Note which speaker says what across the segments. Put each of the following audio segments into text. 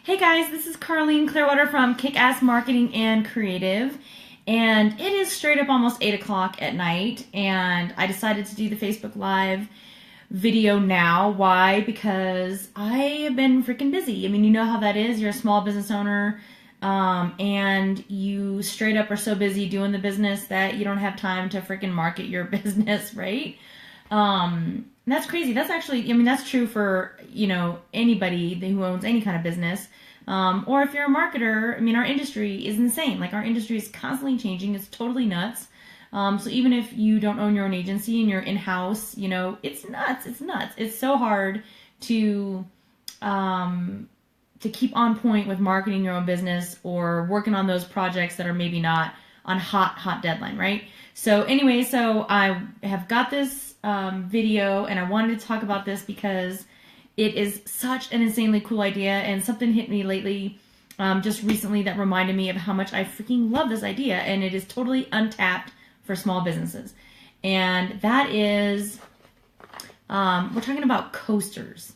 Speaker 1: Hey guys, this is Carlene Clearwater from Kick-Ass Marketing and Creative, and it is straight up almost 8 o'clock at night, and I decided to do the Facebook Live video now. Why? Because I have been freaking busy. I mean, you know how that is. You're a small business owner, and you straight up are so busy doing the business that you don't have time to freaking market your business, right? That's crazy. That's actually, I mean, that's true for, anybody who owns any kind of business. Or if you're a marketer, I mean, our industry is insane. Like, our industry is constantly changing. It's totally nuts. So even if you don't own your own agency and you're in-house, it's nuts. It's nuts. It's so hard to keep on point with marketing your own business or working on those projects that are maybe not on hot deadline, right? So anyway, so I have got this video, and I wanted to talk about this because it is such an insanely cool idea, and something hit me lately, just recently, that reminded me of how much I freaking love this idea, and it is totally untapped for small businesses. And that is, we're talking about coasters.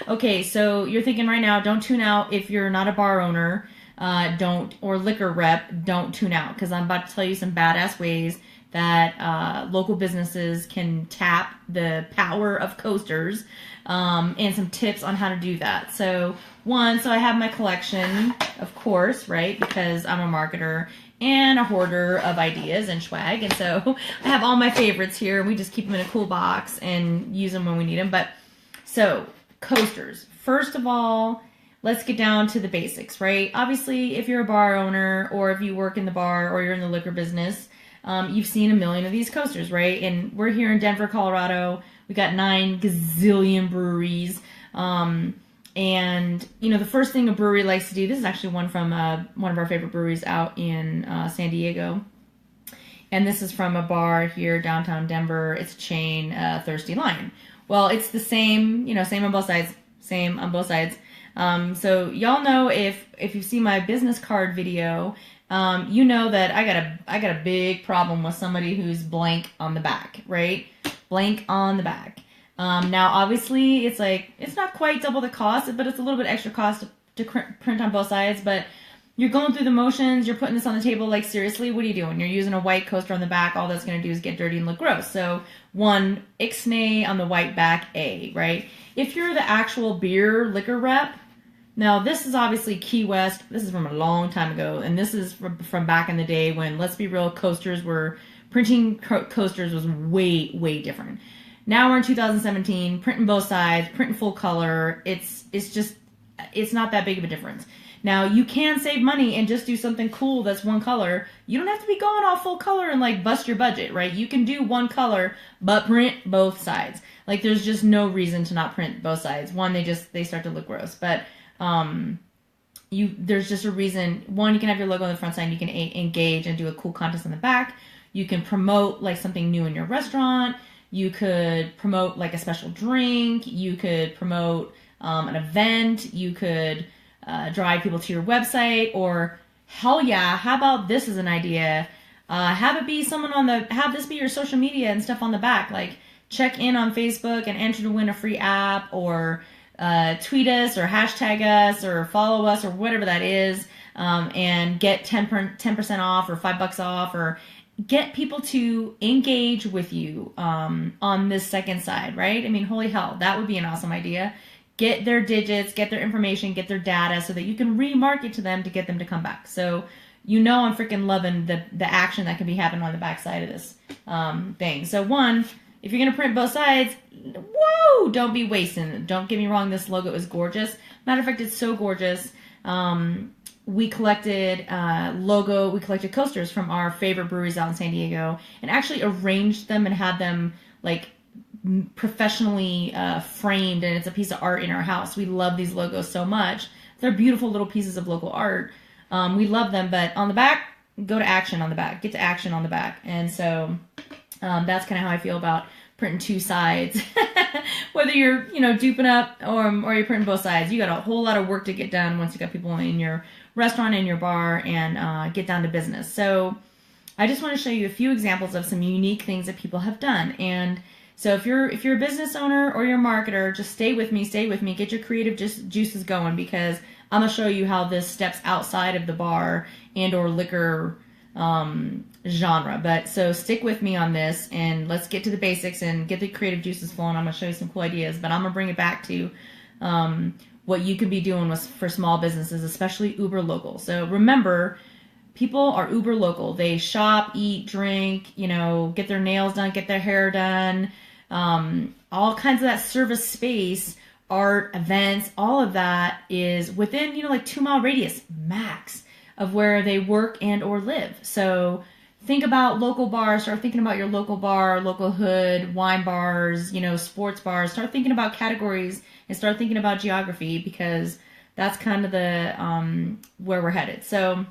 Speaker 1: Okay, so you're thinking right now, don't tune out if you're not a bar owner, or liquor rep, don't tune out, because I'm about to tell you some badass ways that local businesses can tap the power of coasters, and some tips on how to do that. So I have my collection, of course, right, because I'm a marketer and a hoarder of ideas and swag, and so I have all my favorites here, and we just keep them in a cool box and use them when we need them. But so coasters, first of all, let's get down to the basics, right? Obviously, if you're a bar owner, or if you work in the bar, or you're in the liquor business, you've seen a million of these coasters, right? And we're here in Denver, Colorado. We got 9 gazillion breweries. And, the first thing a brewery likes to do, this is actually one from one of our favorite breweries out in San Diego. And this is from a bar here downtown Denver. It's a chain, Thirsty Lion. Well, it's the same, same on both sides. Same on both sides. So y'all know, if you see my business card video, you know that I got a big problem with somebody who's blank on the back, right? Blank on the back. Now obviously it's not quite double the cost, but it's a little bit extra cost to print on both sides, but you're going through the motions, you're putting this on the table, like, seriously, what are you doing? You're using a white coaster on the back, all that's going to do is get dirty and look gross. So one, ixnay on the white back, A, right? If you're the actual beer liquor rep, now this is obviously Key West, this is from a long time ago, and this is from back in the day when, let's be real, printing coasters was way, way different. Now we're in 2017, printing both sides, printing full color, it's not that big of a difference. Now, you can save money and just do something cool that's one color. You don't have to be going all full color and, like, bust your budget, right? You can do one color, but print both sides. Like, there's just no reason to not print both sides. One, they start to look gross. But there's just a reason. One, you can have your logo on the front side, and you can engage and do a cool contest on the back. You can promote, like, something new in your restaurant. You could promote, like, a special drink. You could promote an event. You could drive people to your website, or hell yeah, how about this as an idea? Have this be your social media and stuff on the back, like check in on Facebook and enter to win a free app, or tweet us or hashtag us or follow us or whatever that is, and get 10% off or $5 off, or get people to engage with you on this second side, right? I mean, holy hell, that would be an awesome idea. Get their digits, get their information, get their data, so that you can remarket to them to get them to come back. So I'm freaking loving the action that can be happening on the back side of this thing. So one, if you're going to print both sides, whoa, don't be wasting it. Don't get me wrong, this logo is gorgeous. Matter of fact, it's so gorgeous. We collected coasters from our favorite breweries out in San Diego, and actually arranged them and had them, like, professionally framed, and it's a piece of art in our house. We love these logos so much. They're beautiful little pieces of local art. We love them, but on the back, go to action on the back. Get to action on the back. And so that's kind of how I feel about printing two sides. Whether you're, duping up or you're printing both sides, you got a whole lot of work to get done once you got people in your restaurant, in your bar, and get down to business. So I just want to show you a few examples of some unique things that people have done. And So if you're a business owner or you're a marketer, just stay with me, get your creative juices going, because I'm gonna show you how this steps outside of the bar and or liquor genre. But so stick with me on this, and let's get to the basics and get the creative juices flowing. I'm gonna show you some cool ideas, but I'm gonna bring it back to what you could be doing for small businesses, especially uber local. So remember, people are uber local. They shop, eat, drink, get their nails done, get their hair done, all kinds of that service space, art, events, all of that is within, like 2-mile radius max of where they work and or live. So think about local bars. Start thinking about your local bar, local hood, wine bars, sports bars. Start thinking about categories and start thinking about geography, because that's kind of the where we're headed. So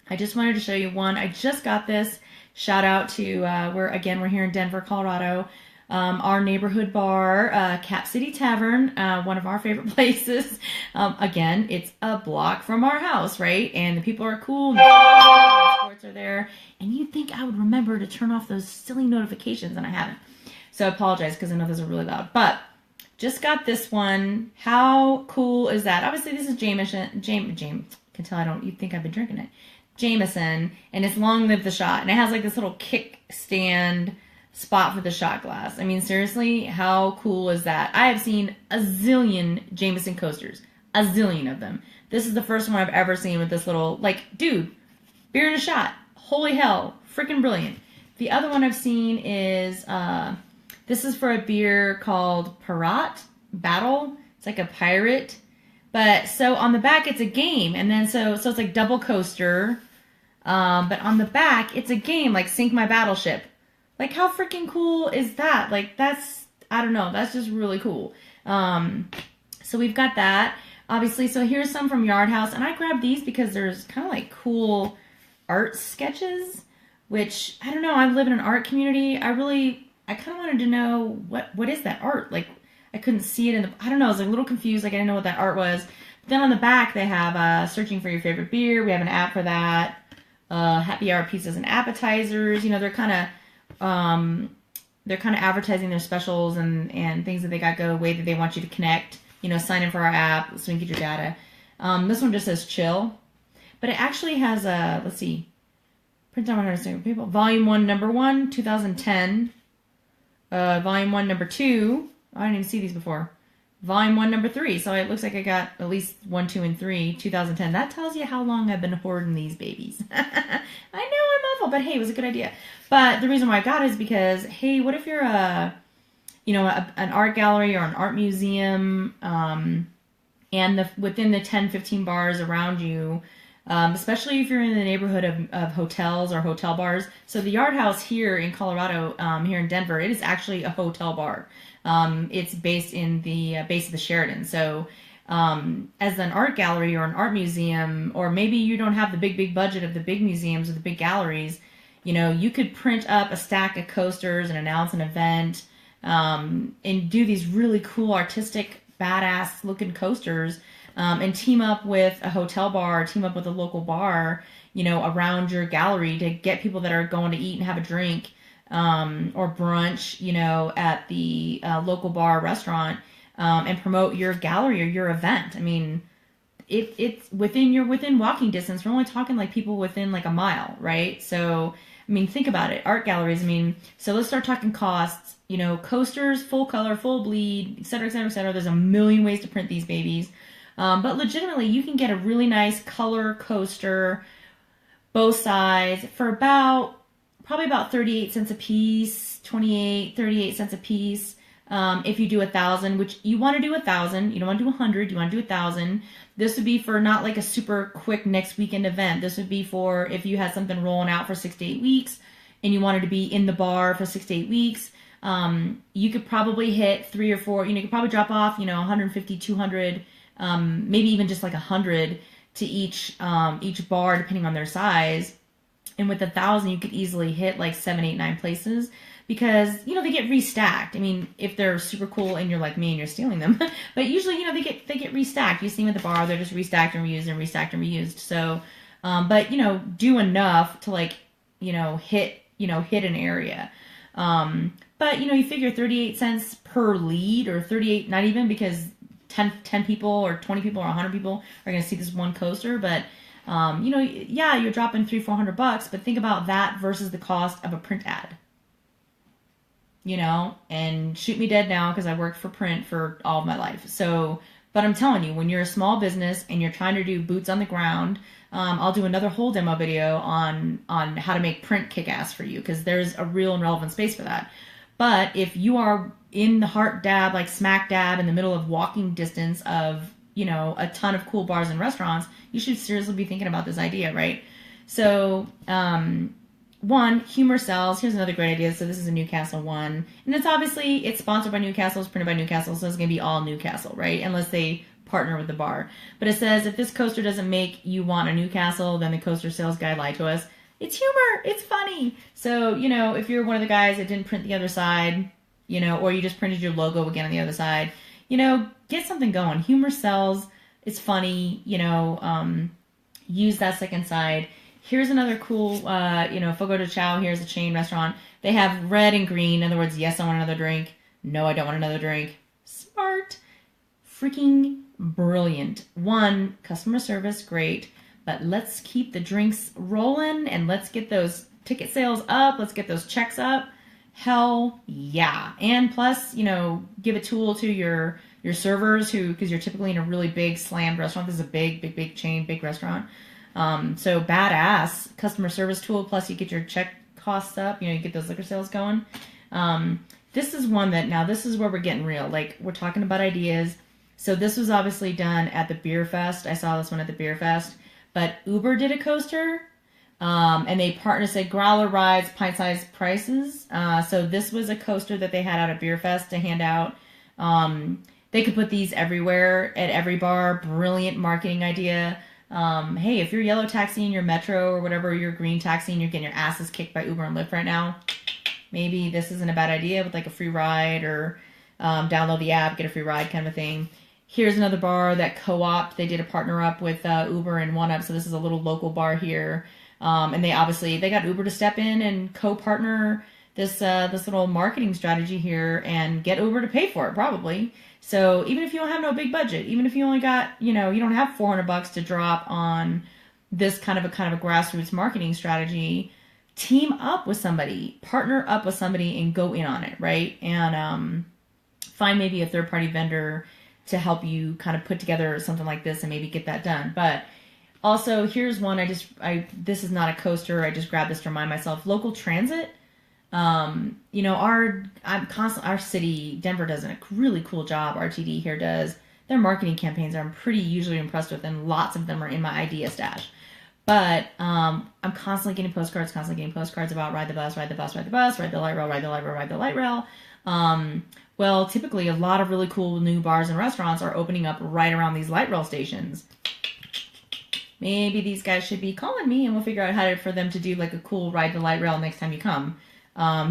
Speaker 1: I just wanted to show you one. I just got this. Shout out to we're here in Denver, Colorado. Our neighborhood bar, Cap City Tavern, one of our favorite places. Again, it's a block from our house, right? And the people are cool. The sports are there. And you'd think I would remember to turn off those silly notifications, and I haven't. So I apologize, because I know those are really loud. But just got this one. How cool is that? Obviously, this is Jameson. Can tell you'd think I've been drinking it. Jameson, and it's long live the shot. And it has like this little kickstand spot for the shot glass. I mean, seriously, how cool is that? I have seen a zillion Jameson coasters. A zillion of them. This is the first one I've ever seen with this little, dude, beer and a shot. Holy hell. Freaking brilliant. The other one I've seen is, this is for a beer called Pirat Battle. It's like a pirate. But so on the back, it's a game. And then so it's like double coaster. But on the back, it's a game like Sink My Battleship. Like, how freaking cool is that? Like, that's, I don't know, that's just really cool. So we've got that, obviously. So here's some from Yard House. And I grabbed these because there's kind of like cool art sketches, which, I don't know, I live in an art community. I kind of wanted to know what is that art? Like, I couldn't see it I don't know, I was like a little confused. Like, I didn't know what that art was. But then on the back, they have searching for your favorite beer. We have an app for that. Happy hour pizzas and appetizers. They're kind of advertising their specials and things that they got go away that they want you to connect. Sign in for our app so you can get your data. This one just says chill, but it actually has let's see, print out 100 people. Volume 1, number 1, 2010. Volume 1, number 2. I didn't even see these before. Volume 1, number 3. So it looks like I got at least 1, 2, and 3, 2010. That tells you how long I've been hoarding these babies. I know I'm awful, but hey, it was a good idea. But the reason why I got it is because, hey, what if you're an art gallery or an art museum, and within the 10, 15 bars around you, especially if you're in the neighborhood of hotels or hotel bars. So the Yard House here in Colorado, here in Denver, it is actually a hotel bar. It's based in the base of the Sheraton. So as an art gallery or an art museum, or maybe you don't have the big budget of the big museums or the big galleries, you could print up a stack of coasters and announce an event, and do these really cool, artistic, badass looking coasters, and team up with a hotel bar, team up with a local bar, around your gallery to get people that are going to eat and have a drink, or brunch, at the local bar or restaurant, and promote your gallery or your event. I mean, it's within walking distance. We're only talking like people within like a mile, right? So, I mean, think about it. Art galleries, I mean, so let's start talking costs. Coasters, full color, full bleed, et cetera, et cetera, et cetera. There's a million ways to print these babies. But legitimately, you can get a really nice color coaster, both sides, for probably about 38 cents a piece, 38 cents a piece. If you do 1,000, which you want to do 1,000, you don't want to do 100, you want to do 1,000. This would be for not like a super quick next weekend event. This would be for if you had something rolling out for 6 to 8 weeks and you wanted to be in the bar for 6 to 8 weeks. You could probably hit 3 or 4, you could probably drop off, 150, 200, maybe even just like 100 to each bar, depending on their size. And with 1,000, you could easily hit like 7, 8, 9 places, because, they get restacked. I mean, if they're super cool and you're like me and you're stealing them, but usually, they get restacked. You see them at the bar, they're just restacked and reused and restacked and reused. So, but, do enough to like, hit an area. But But, you figure 38 cents per lead, or 38, not even, because 10 people or 20 people or 100 people are going to see this one coaster. But, yeah, you're dropping $300-400, but think about that versus the cost of a print ad. And shoot me dead now because I worked for print for all of my life. So, but I'm telling you, when you're a small business and you're trying to do boots on the ground, I'll do another whole demo video on how to make print kick ass for you, because there's a real and relevant space for that. But if you are in the heart dab, like smack dab in the middle of walking distance of, a ton of cool bars and restaurants, you should seriously be thinking about this idea, right? So, one, humor sells. Here's another great idea. So this is a Newcastle one. And it's sponsored by Newcastle, it's printed by Newcastle, so it's going to be all Newcastle, right? Unless they partner with the bar. But it says, if this coaster doesn't make you want a Newcastle, then the coaster sales guy lied to us. It's humor. It's funny. So, if you're one of the guys that didn't print the other side, or you just printed your logo again on the other side, get something going. Humor sells. It's funny. Use that second side. Here's another cool, Fogo de Chao. Here's a chain restaurant. They have red and green. In other words, yes, I want another drink. No, I don't want another drink. Smart. Freaking brilliant. One, customer service, great. But let's keep the drinks rolling and let's get those ticket sales up. Let's get those checks up. Hell yeah. And plus, give a tool to your servers because you're typically in a really big slammed restaurant. This is a big chain, big restaurant. So badass customer service tool. Plus you get your check costs up, you get those liquor sales going. This is one that now this is where we're getting real. Like we're talking about ideas. So this was obviously done at the Beer Fest. I saw this one at the Beer Fest. But Uber did a coaster, and they partnered, said growler rides, pint-sized prices. So this was a coaster that they had out at Beer Fest to hand out. They could put these everywhere, at every bar. Brilliant marketing idea. Hey, if you're yellow taxiing your Metro or whatever, you're green taxiing, you're getting your asses kicked by Uber and Lyft right now, maybe this isn't a bad idea with like a free ride, or download the app, get a free ride kind of a thing. Here's another bar that Co-op. They did a partner up with Uber and OneUp. So this is a little local bar here. And they got Uber to step in and co-partner this little marketing strategy here and get Uber to pay for it probably. So even if you don't have no big budget, even if you only got, you don't have $400 to drop on this kind of a grassroots marketing strategy, team up with somebody, partner up with somebody and go in on it, right? And find maybe a third-party vendor to help you kind of put together something like this and maybe get that done. But also, here's one this is not a coaster. I just grabbed this to remind myself. Local transit. Our city, Denver, does a really cool job. RTD here does. Their marketing campaigns I'm pretty usually impressed with, and lots of them are in my idea stash. But I'm constantly getting postcards about ride the bus, ride the bus, ride the bus, ride the light rail, ride the light rail, ride the light rail. Well, typically a lot of really cool new bars and restaurants are opening up right around these light rail stations. Maybe these guys should be calling me and we'll figure out for them to do like a cool ride the light rail next time you come.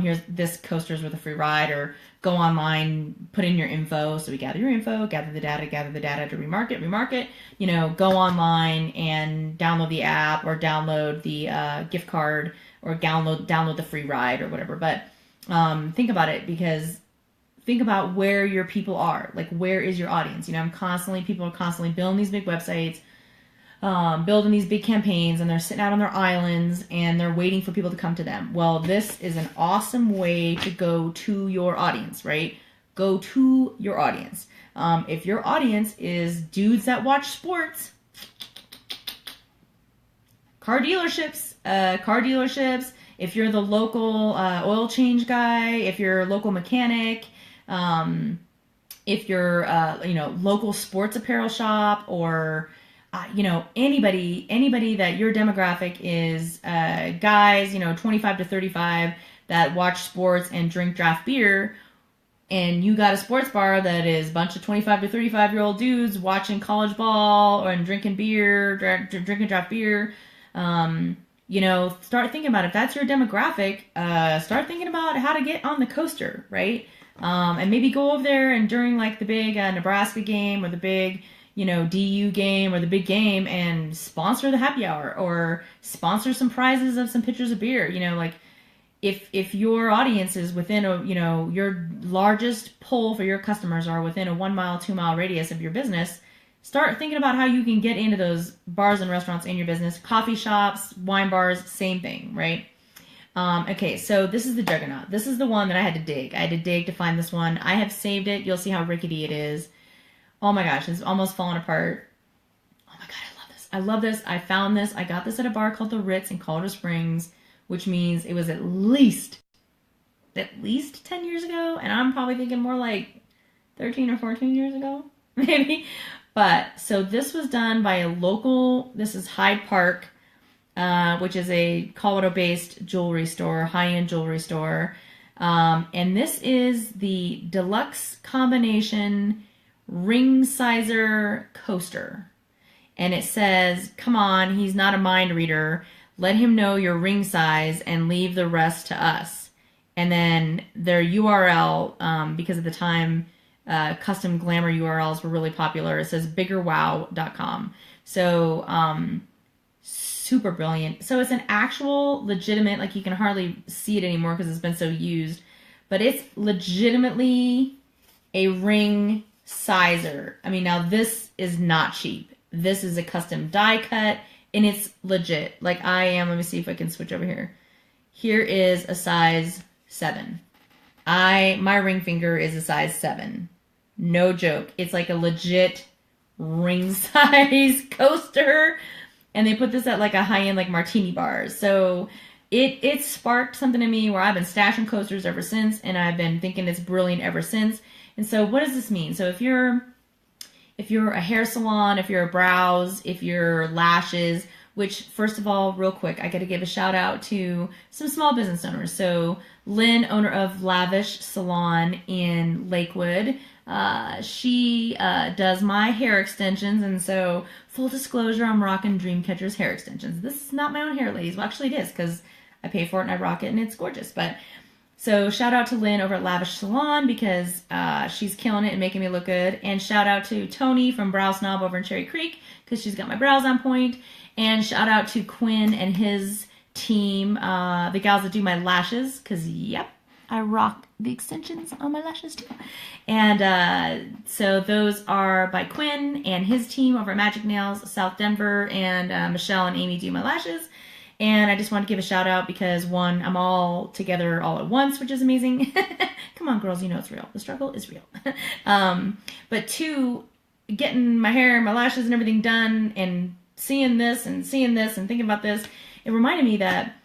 Speaker 1: Here's this coasters with a free ride, or go online, put in your info. So we gather your info, gather the data to remarket, go online and download the app or download the gift card or download the free ride or whatever. But think about it, because think about where your people are. Like, where is your audience? People are constantly building these big websites, building these big campaigns, and they're sitting out on their islands and they're waiting for people to come to them. Well, this is an awesome way to go to your audience, right? Go to your audience. If your audience is dudes that watch sports, car dealerships, if you're the local oil change guy, if you're a local mechanic, if you're local sports apparel shop, or anybody that your demographic is guys 25 to 35 that watch sports and drink draft beer, and you got a sports bar that is a bunch of 25 to 35 year old dudes watching college ball and drinking beer, drinking draft beer. Start thinking about it. If that's your demographic, start thinking about how to get on the coaster, right? And maybe go over there and during like the big Nebraska game or the big, DU game or the big game, and sponsor the happy hour or sponsor some prizes of some pitchers of beer. if your audience is within a, you know, your largest pull for your customers are within a 1 mile, 2 mile radius of your business, start thinking about how you can get into those bars and restaurants in your business. Coffee shops, wine bars, same thing, right? Okay, so this is the Juggernaut. This is the one that I had to dig. I had to dig to find this one. I have saved it. You'll see how rickety it is. Oh my gosh, it's almost falling apart. Oh my god, I love this. I love this. I found this. I got this at a bar called the Ritz in Colorado Springs, which means it was at least 10 years ago, and I'm probably thinking more like 13 or 14 years ago, maybe. But so this was done by a local, this is Hyde Park, which is a Colorado-based jewelry store, high-end jewelry store. And this is the Deluxe Combination Ring Sizer Coaster. And it says, come on, he's not a mind reader. Let him know your ring size and leave the rest to us. And then their URL, because at the time, custom glamour URLs were really popular. It says biggerwow.com. So, super brilliant. So it's an actual legitimate, like you can hardly see it anymore because it's been so used, but it's legitimately a ring sizer. I mean, now this is not cheap. This is a custom die cut and it's legit. Like I am, let me see if I can switch over here. Here is a size 7. My ring finger is a size 7. No joke. It's like a legit ring size coaster. And they put this at like a high-end like martini bar. So it sparked something in me where I've been stashing coasters ever since, and I've been thinking it's brilliant ever since. And so what does this mean? So if you're a hair salon, if you're a brows, if you're lashes, which first of all, real quick, I got to give a shout out to some small business owners. So Lynn, owner of Lavish Salon in Lakewood, she does my hair extensions, and so full disclosure, I'm rocking Dreamcatcher's hair extensions. This is not my own hair, ladies. Well, actually it is because I pay for it and I rock it and it's gorgeous. But so shout out to Lynn over at Lavish Salon because she's killing it and making me look good. And shout out to Tony from Brow Snob over in Cherry Creek because she's got my brows on point. And shout out to Quinn and his team, the gals that do my lashes, because yep, I rock the extensions on my lashes too. And so those are by Quinn and his team over at Magic Nails South Denver, and Michelle and Amy do my lashes. And I just want to give a shout out because one, I'm all together all at once, which is amazing. Come on, girls, you know it's real. The struggle is real. But two, getting my hair and my lashes and everything done and seeing this and thinking about this, it reminded me that,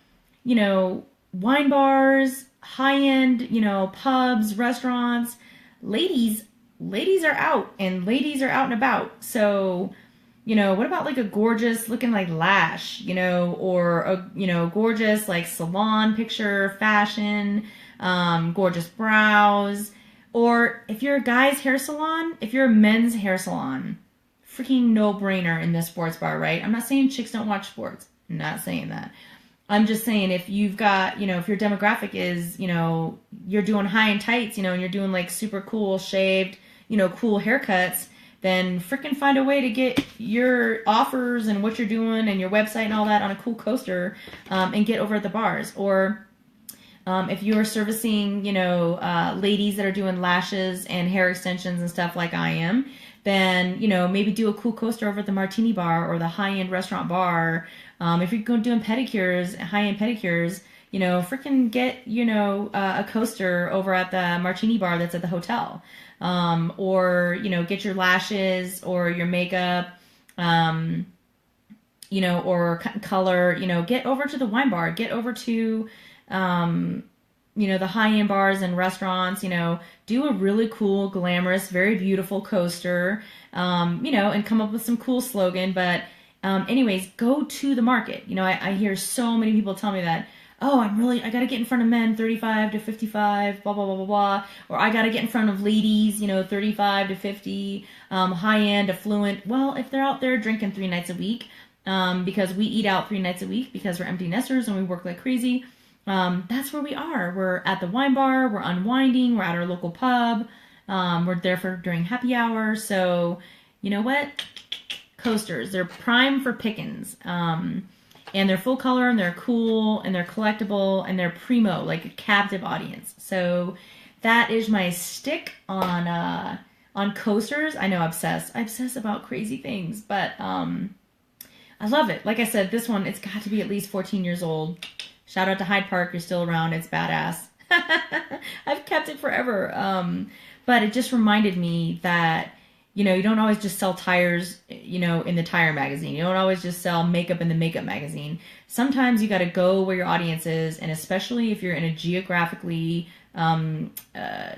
Speaker 1: you know, wine bars, high-end, you know, pubs, restaurants, ladies are out and ladies are out and about. So, you know, what about like a gorgeous looking like lash, you know, or a, you know, gorgeous like salon picture, fashion, gorgeous brows, or if you're a guy's hair salon, if you're a men's hair salon, freaking no-brainer in this sports bar, right? I'm not saying chicks don't watch sports. I'm not saying that. I'm just saying if you've got, you know, if your demographic is, you know, you're doing high and tights, you know, and you're doing like super cool shaved, you know, cool haircuts, then freaking find a way to get your offers and what you're doing and your website and all that on a cool coaster, and get over at the bars. Or if you're servicing, you know, ladies that are doing lashes and hair extensions and stuff like I am, then, you know, maybe do a cool coaster over at the Martini Bar or the high-end restaurant bar. If you're going doing pedicures, high-end pedicures, you know, freaking get, you know, a coaster over at the Martini Bar that's at the hotel. Or, you know, get your lashes or your makeup, you know, or color, you know, get over to the wine bar, get over to, you know, the high-end bars and restaurants, you know, do a really cool, glamorous, very beautiful coaster, you know, and come up with some cool slogan. But anyways, go to the market. You know, I hear so many people tell me that, oh, I got to get in front of men 35 to 55, blah, blah, blah, blah, blah. Or I got to get in front of ladies, you know, 35 to 50, high-end, affluent. Well, if they're out there drinking 3 nights a week, because we eat out 3 nights a week because we're empty nesters and we work like crazy, that's where we are. We're at the wine bar, we're unwinding, we're at our local pub, we're there during happy hour. So, you know what? Coasters, they're prime for pickings. and they're full color and they're cool and they're collectible and they're primo, like a captive audience. So that is my stick on coasters. I know I obsess about crazy things, but I love it. Like I said, this one, it's got to be at least 14 years old. Shout out to Hyde Park. You're still around. It's badass. I've kept it forever. But it just reminded me that, you know, you don't always just sell tires, you know, in the tire magazine. You don't always just sell makeup in the makeup magazine. Sometimes you got to go where your audience is. And especially if you're in a geographically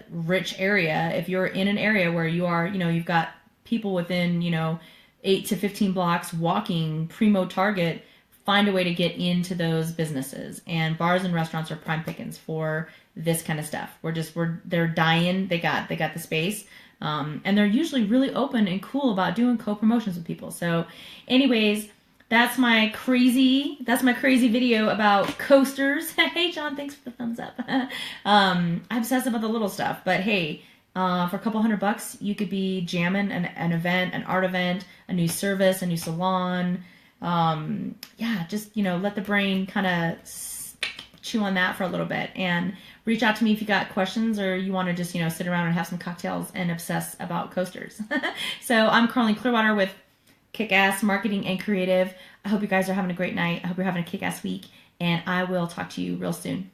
Speaker 1: rich area, if you're in an area where you are, you know, you've got people within, you know, 8 to 15 blocks walking, primo target, find a way to get into those businesses. And bars and restaurants are prime pickings for this kind of stuff. They're dying. They got the space. And they're usually really open and cool about doing co-promotions with people. So anyways, that's my crazy video about coasters. Hey John, thanks for the thumbs up. I'm obsessed about the little stuff, but hey, for a couple $100, you could be jamming an event, an art event, a new service, a new salon. Yeah, just, you know, let the brain kind of chew on that for a little bit, and reach out to me if you got questions or you want to just, you know, sit around and have some cocktails and obsess about coasters. So I'm Carlene Clearwater with Kick-Ass Marketing and Creative. I hope you guys are having a great night. I hope you're having a kick-ass week, and I will talk to you real soon.